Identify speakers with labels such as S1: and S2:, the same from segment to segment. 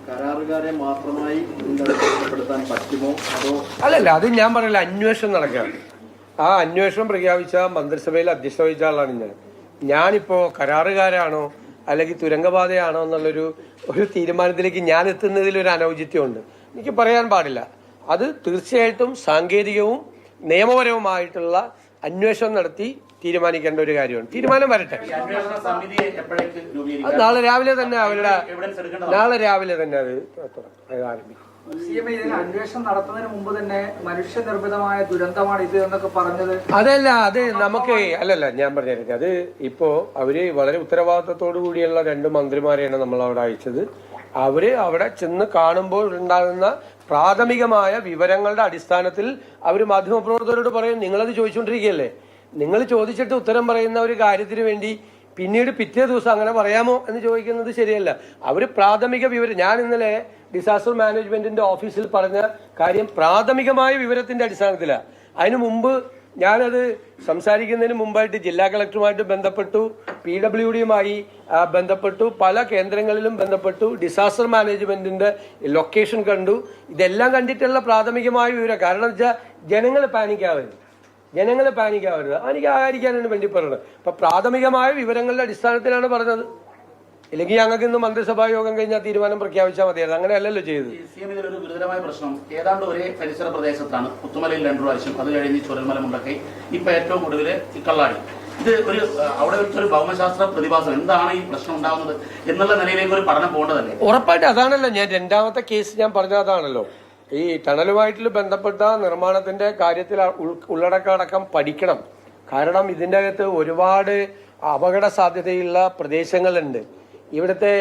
S1: കരാറുകാരെ മാത്രമായി ഉൾപ്പെടുത്താൻ പറ്റുമോ അതോ?
S2: അല്ലല്ല, അത് ഞാൻ പറയില്ല. അന്വേഷണം നടക്കുകയാണ്. ആ അന്വേഷണം പ്രഖ്യാപിച്ച മന്ത്രിസഭയിൽ അധ്യക്ഷത വഹിച്ച ആളാണ് ഞാനിപ്പോ കരാറുകാരാണോ അല്ലെങ്കിൽ തുരങ്കപാതയാണോ എന്നുള്ളൊരു തീരുമാനത്തിലേക്ക് ഞാൻ എത്തുന്നതിൽ ഒരു അനൗചിത്യമുണ്ട്. എനിക്ക് പറയാൻ പാടില്ല. അത് തീർച്ചയായിട്ടും സാങ്കേതികവും നിയമപരവുമായിട്ടുള്ള അന്വേഷണം നടത്തി തീരുമാനിക്കേണ്ട ഒരു കാര്യമാണ്. തീരുമാനം വരട്ടെ. അത് നാളെ രാവിലെ തന്നെ അത് ആരംഭിക്കും.
S3: അന്വേഷണം നടത്തുന്നതിന് മുമ്പ് തന്നെ മനുഷ്യനിർമ്മിതമായ ദുരന്തമാണ് ഇത് എന്നൊക്കെ പറഞ്ഞത്.
S2: അതല്ല, അത് നമുക്ക് ഞാൻ പറഞ്ഞിരിക്കും. അത് ഇപ്പോ അവര് വളരെ ഉത്തരവാദിത്തത്തോടു കൂടിയുള്ള 2 മന്ത്രിമാരെയാണ് നമ്മൾ അവിടെ അയച്ചത്. അവര് അവിടെ ചെന്ന് കാണുമ്പോൾ ഉണ്ടാകുന്ന പ്രാഥമികമായ വിവരങ്ങളുടെ അടിസ്ഥാനത്തിൽ അവർ മാധ്യമപ്രവർത്തകരോട് പറയും, നിങ്ങളത് ചോദിച്ചുകൊണ്ടിരിക്കുകയല്ലേ, നിങ്ങൾ ചോദിച്ചിട്ട് ഉത്തരം പറയുന്ന ഒരു കാര്യത്തിന് വേണ്ടി പിന്നീട് പിറ്റേ ദിവസം അങ്ങനെ പറയാമോ എന്ന് ചോദിക്കുന്നത് ശരിയല്ല. അവർ പ്രാഥമിക വിവരം, ഞാൻ ഇന്നലെ ഡിസാസ്റ്റർ മാനേജ്മെന്റിന്റെ ഓഫീസിൽ പറഞ്ഞ കാര്യം പ്രാഥമികമായ വിവരത്തിന്റെ അടിസ്ഥാനത്തിലാണ്. അതിനു മുമ്പ് ഞാനത് സംസാരിക്കുന്നതിന് മുമ്പായിട്ട് ജില്ലാ കളക്ടറുമായിട്ട് ബന്ധപ്പെട്ടു, PWDയുമായി ബന്ധപ്പെട്ടു, പല കേന്ദ്രങ്ങളിലും ബന്ധപ്പെട്ടു, ഡിസാസ്റ്റർ മാനേജ്മെന്റിന്റെ ലൊക്കേഷൻ കണ്ടു. ഇതെല്ലാം കണ്ടിട്ടുള്ള പ്രാഥമികമായ വിവരം. കാരണം വെച്ചാൽ ജനങ്ങൾ പാനിക്കാവരുത്. പാനിക്കാതിരിക്കാനാണ് വേണ്ടി പറയുന്നത്. അപ്പൊ പ്രാഥമികമായ വിവരങ്ങളുടെ അടിസ്ഥാനത്തിലാണ് പറഞ്ഞത്. ഇല്ലെങ്കിൽ ഞങ്ങൾക്ക് ഇന്ന് മന്ത്രിസഭാ യോഗം കഴിഞ്ഞാൽ തീരുമാനം പ്രഖ്യാപിച്ചാൽ മതിയായിരുന്നു. അങ്ങനെയല്ലല്ലോ ചെയ്തത്.
S4: ഒരു ഗുരുതരമായ പ്രശ്നം ഏതാണ്ട് ഒരേ പരിസര പ്രദേശത്താണ്. പുത്തുമലയിൽ 2 പ്രാവശ്യം, അത് കഴിഞ്ഞ് ചുരൽമല മുണ്ടക്കൈ, ഇപ്പൊ ഏറ്റവും കൂടുതൽ കള്ളാടി. ഇത് അവിടെ ഒരു ഭൗമശാസ്ത്ര പ്രതിഭാസം. എന്താണ് ഈ പ്രശ്നം ഉണ്ടാകുന്നത് എന്നുള്ള നിലയിലേക്ക് ഒരു പഠനം പോകേണ്ടതല്ലേ?
S2: ഉറപ്പായിട്ട് അതാണല്ലോ ഞാൻ രണ്ടാമത്തെ കേസ് ഞാൻ പറഞ്ഞ അതാണല്ലോ. ഈ ടണലുമായിട്ട് ബന്ധപ്പെട്ട നിർമ്മാണത്തിന്റെ കാര്യത്തിൽ ഉള്ളടക്കം പഠിക്കണം. കാരണം ഇതിൻ്റെ അകത്ത് ഒരുപാട് അപകട സാധ്യതയുള്ള പ്രദേശങ്ങളുണ്ട്. ഇവിടുത്തെ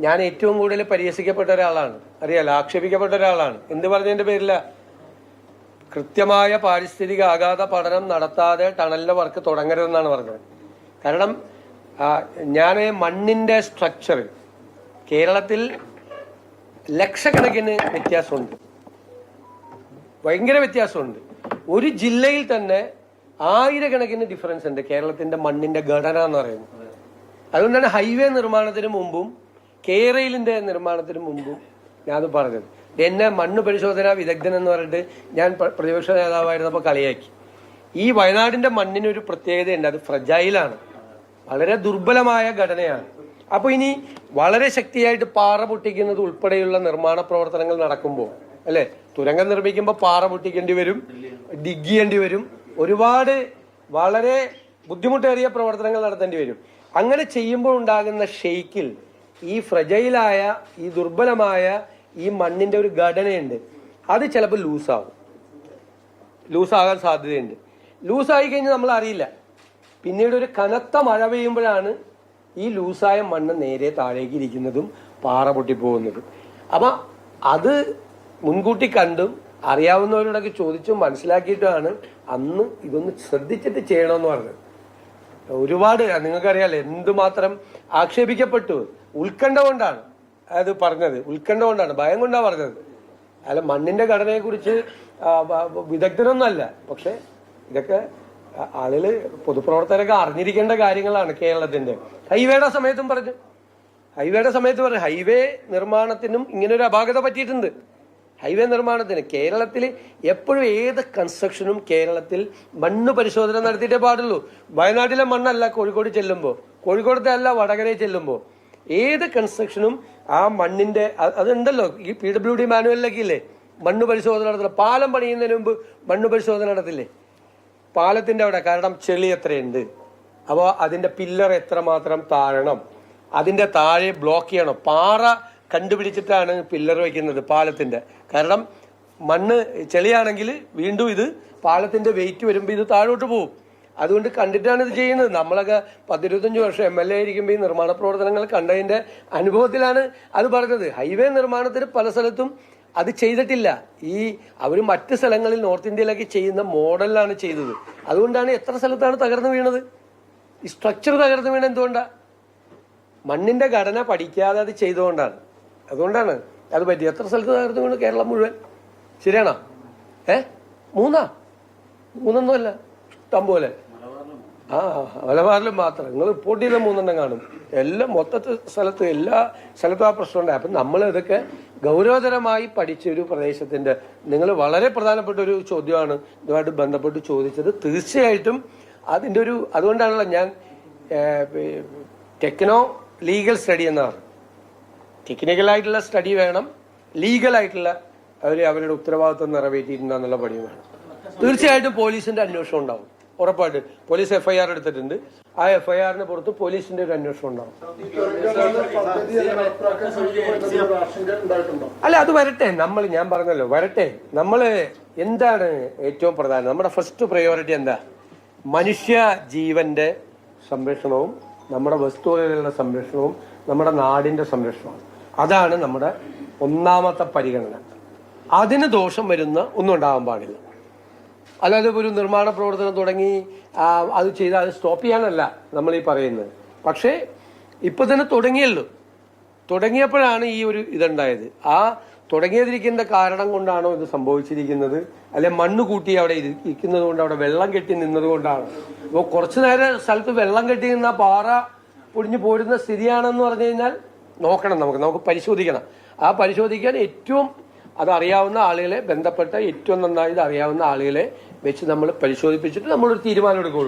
S2: ഞാൻ ഏറ്റവും കൂടുതൽ പരിഹസിക്കപ്പെട്ട ഒരാളാണ്, അറിയാലോ, ആക്ഷേപിക്കപ്പെട്ട ഒരാളാണ്. എന്ത് പറഞ്ഞതിന്റെ പേരില്ല? കൃത്യമായ പാരിസ്ഥിതിക ആഘാത പഠനം നടത്താതെ ടണലിന്റെ വർക്ക് തുടങ്ങരുതെന്നാണ് പറഞ്ഞത്. കാരണം ഞാൻ മണ്ണിന്റെ സ്ട്രക്ചർ കേരളത്തിൽ ലക്ഷക്കണക്കിന് വ്യത്യാസമുണ്ട്, ഭയങ്കര വ്യത്യാസമുണ്ട്. ഒരു ജില്ലയിൽ തന്നെ 1000കണക്കിന് ഡിഫറൻസ് ഉണ്ട് കേരളത്തിന്റെ മണ്ണിന്റെ ഘടന എന്ന് പറയുന്നത്. അതുകൊണ്ടാണ് ഹൈവേ നിർമ്മാണത്തിന് മുമ്പും കേരളിന്റെ നിർമ്മാണത്തിന് മുമ്പും ഞാനത് പറഞ്ഞത്. എന്നെ മണ്ണ് പരിശോധനാ വിദഗ്ധൻ എന്ന് പറഞ്ഞിട്ട് ഞാൻ പ്രതിപക്ഷ നേതാവായിരുന്നപ്പോൾ കളിയാക്കി. ഈ വയനാടിന്റെ മണ്ണിനൊരു പ്രത്യേകതയുണ്ട്, അത് ഫ്രജൈലാണ്, വളരെ ദുർബലമായ ഘടനയാണ്. അപ്പൊ ഇനി വളരെ ശക്തിയായിട്ട് പാറ പൊട്ടിക്കുന്നത് ഉൾപ്പെടെയുള്ള നിർമ്മാണ പ്രവർത്തനങ്ങൾ നടക്കുമ്പോൾ, അല്ലെ, തുരങ്കം നിർമ്മിക്കുമ്പോൾ പാറ പൊട്ടിക്കേണ്ടി വരും, ഡിഗ് ചെയ്യേണ്ടി വരും, ഒരുപാട് വളരെ ബുദ്ധിമുട്ടേറിയ പ്രവർത്തനങ്ങൾ നടത്തേണ്ടി വരും. അങ്ങനെ ചെയ്യുമ്പോൾ ഉണ്ടാകുന്ന ഷെയ്ക്കിൽ ഈ ഫ്രജൈലായ ഈ ദുർബലമായ ഈ മണ്ണിന്റെ ഒരു ഘടനയുണ്ട്, അത് ചിലപ്പോൾ ലൂസാകാൻ സാധ്യതയുണ്ട്. ലൂസായി കഴിഞ്ഞാൽ നമ്മൾ അറിയില്ല. പിന്നീട് ഒരു കനത്ത മഴ പെയ്യുമ്പോഴാണ് ഈ ലൂസായ മണ്ണ് നേരെ താഴേക്ക് ഇരിക്കുന്നതും പാറ പൊട്ടിപ്പോകുന്നതും. അപ്പൊ അത് മുൻകൂട്ടി കണ്ടും അറിയാവുന്നവരോടൊക്കെ ചോദിച്ചും മനസ്സിലാക്കിയിട്ടാണ് അന്ന് ഇതൊന്ന് ശ്രദ്ധിച്ചിട്ട് ചെയ്യണമെന്ന് പറഞ്ഞത്. ഒരുപാട് നിങ്ങൾക്കറിയാലോ എന്തുമാത്രം ആക്ഷേപിക്കപ്പെട്ടു. ഉത്കണ്ഠ കൊണ്ടാണ് അത് പറഞ്ഞത്, ഉത്കണ്ഠ കൊണ്ടാണ്, ഭയം കൊണ്ടാണ് പറഞ്ഞത്. അല്ല, മണ്ണിന്റെ ഘടനയെ കുറിച്ച് വിദഗ്ധരൊന്നുമല്ല. പക്ഷെ ഇതൊക്കെ ആളുകള് പൊതുപ്രവർത്തകരൊക്കെ അറിഞ്ഞിരിക്കേണ്ട കാര്യങ്ങളാണ്. കേരളത്തിന്റെ ഹൈവേയുടെ സമയത്തും പറഞ്ഞു, ഹൈവേ നിർമ്മാണത്തിനും ഇങ്ങനൊരു അപാകത പറ്റിയിട്ടുണ്ട്. ഹൈവേ നിർമ്മാണത്തിന് കേരളത്തിൽ എപ്പോഴും ഏത് കൺസ്ട്രക്ഷനും കേരളത്തിൽ മണ്ണ് പരിശോധന നടത്തിയിട്ടേ പാടുള്ളൂ. വയനാട്ടിലെ മണ്ണല്ല കോഴിക്കോട് ചെല്ലുമ്പോൾ, കോഴിക്കോടത്തെ അല്ല വടകരയിൽ ചെല്ലുമ്പോൾ, ഏത് കൺസ്ട്രക്ഷനും ആ മണ്ണിന്റെ അതുണ്ടല്ലോ. ഈ PWD മാനുവലിലൊക്കെ ഇല്ലേ മണ്ണ് പരിശോധന നടത്തില്ല. പാലം പണിയുന്നതിന് മുമ്പ് മണ്ണ് പരിശോധന നടത്തില്ലേ പാലത്തിന്റെ അവിടെ? കാരണം ചെളി എത്രയുണ്ട്, അപ്പോൾ അതിന്റെ പില്ലർ എത്രമാത്രം താഴണം, അതിന്റെ താഴെ ബ്ലോക്ക് ചെയ്യണം. പാറ കണ്ടുപിടിച്ചിട്ടാണ് പില്ലർ വയ്ക്കുന്നത് പാലത്തിന്റെ. കാരണം മണ്ണ് ചെളിയാണെങ്കിൽ വീണ്ടും ഇത് പാലത്തിന്റെ വെയിറ്റ് വരുമ്പോൾ ഇത് താഴോട്ട് പോകും. അതുകൊണ്ട് കണ്ടിട്ടാണ് ഇത് ചെയ്യുന്നത്. നമ്മളൊക്കെ 10-25 വർഷം MLA ആയിരിക്കുമ്പോൾ ഈ നിർമ്മാണ പ്രവർത്തനങ്ങൾ കണ്ടതിന്റെ അനുഭവത്തിലാണ് അത് പറഞ്ഞത്. ഹൈവേ നിർമ്മാണത്തിന് പല സ്ഥലത്തും അത് ചെയ്തിട്ടില്ല. അവർ മറ്റ് സ്ഥലങ്ങളിൽ നോർത്ത് ഇന്ത്യയിലൊക്കെ ചെയ്യുന്ന മോഡലിലാണ് ചെയ്തത്. അതുകൊണ്ടാണ് എത്ര സ്ഥലത്താണ് തകർന്നു വീണത്. ഈ സ്ട്രക്ചർ തകർന്നു വീണത് എന്തുകൊണ്ടാണ്? മണ്ണിന്റെ ഘടന പഠിക്കാതെ അത് ചെയ്തുകൊണ്ടാണ്. അതുകൊണ്ടാണ് അത് പറ്റി. എത്ര സ്ഥലത്ത് തകർന്നു വീണു? കേരളം മുഴുവൻ. ശരിയാണോ? മൂന്നൊന്നുമല്ല, ഇഷ്ടം പോലെ. മലബാറിൽ മാത്രം നിങ്ങൾ റിപ്പോർട്ട് ചെയ്ത 3 കാണും. എല്ലാം മൊത്തത്തിൽ എല്ലാ സ്ഥലത്തും ആ പ്രശ്നമുണ്ടായി. അപ്പം നമ്മൾ ഇതൊക്കെ ഗൗരവതരമായി പഠിച്ച ഒരു പ്രദേശത്തിന്റെ നിങ്ങൾ വളരെ പ്രധാനപ്പെട്ട ഒരു ചോദ്യമാണ് ഇതുമായിട്ട് ബന്ധപ്പെട്ട് ചോദിച്ചത്. തീർച്ചയായിട്ടും അതിൻ്റെ അതുകൊണ്ടാണല്ലോ ഞാൻ ടെക്നോ ലീഗൽ സ്റ്റഡി എന്നാണ്. ടെക്നിക്കലായിട്ടുള്ള സ്റ്റഡി വേണം, ലീഗലായിട്ടുള്ള അവരുടെ ഉത്തരവാദിത്വം നിറവേറ്റിയിട്ടുണ്ടെന്നുള്ള പണിയും വേണം. തീർച്ചയായിട്ടും പോലീസിന്റെ അന്വേഷണം ഉണ്ടാവും, ഉറപ്പായിട്ട്. പോലീസ് FIR എടുത്തിട്ടുണ്ട്. ആ FIRന് പുറത്ത് പോലീസിന്റെ ഒരു അന്വേഷണം ഉണ്ടാവും. അല്ല, അത് വരട്ടെ. ഞാൻ പറഞ്ഞല്ലോ, വരട്ടെ. എന്താണ് ഏറ്റവും പ്രധാനം? നമ്മുടെ ഫസ്റ്റ് പ്രയോറിറ്റി എന്താ? മനുഷ്യ ജീവന്റെ സംരക്ഷണവും നമ്മുടെ വസ്തുവകകളുടെ സംരക്ഷണവും നമ്മുടെ നാടിന്റെ സംരക്ഷണവും. അതാണ് നമ്മുടെ ഒന്നാമത്തെ പരിഗണന. അതിന് ദോഷം വരുന്ന ഒന്നും ഉണ്ടാകാൻ പാടില്ല. അല്ലാതെ ഒരു നിർമ്മാണ പ്രവർത്തനം തുടങ്ങി അത് ചെയ്ത് അത് സ്റ്റോപ്പ് ചെയ്യാനല്ല നമ്മൾ ഈ പറയുന്നത്. പക്ഷേ ഇപ്പൊ തന്നെ തുടങ്ങിയപ്പോഴാണ് ഈ ഒരു ഇതുണ്ടായത്. ആ തുടങ്ങിയതിരിക്കുന്ന കാരണം കൊണ്ടാണോ ഇത് സംഭവിച്ചിരിക്കുന്നത്, അല്ലെ മണ്ണ് കൂട്ടി അവിടെ ഇരിക്കുന്നത് കൊണ്ട്, അവിടെ വെള്ളം കെട്ടി നിന്നത് കൊണ്ടാണ്? ഇപ്പോൾ കുറച്ചു നേരം സ്ഥലത്ത് വെള്ളം കെട്ടി നിന്ന പാറ പൊടിഞ്ഞു പോരുന്ന സ്ഥിതിയാണെന്ന് പറഞ്ഞു കഴിഞ്ഞാൽ നോക്കണം, നമുക്ക് പരിശോധിക്കണം. ആ പരിശോധിക്കാൻ ഏറ്റവും അതറിയാവുന്ന ആളുകളെ, ബന്ധപ്പെട്ട ഏറ്റവും നന്നായി ഇത് അറിയാവുന്ന ആളുകളെ വെച്ച് നമ്മൾ പരിശോധിപ്പിച്ചിട്ട് നമ്മളൊരു തീരുമാനം എടുക്കുകയുള്ളൂ.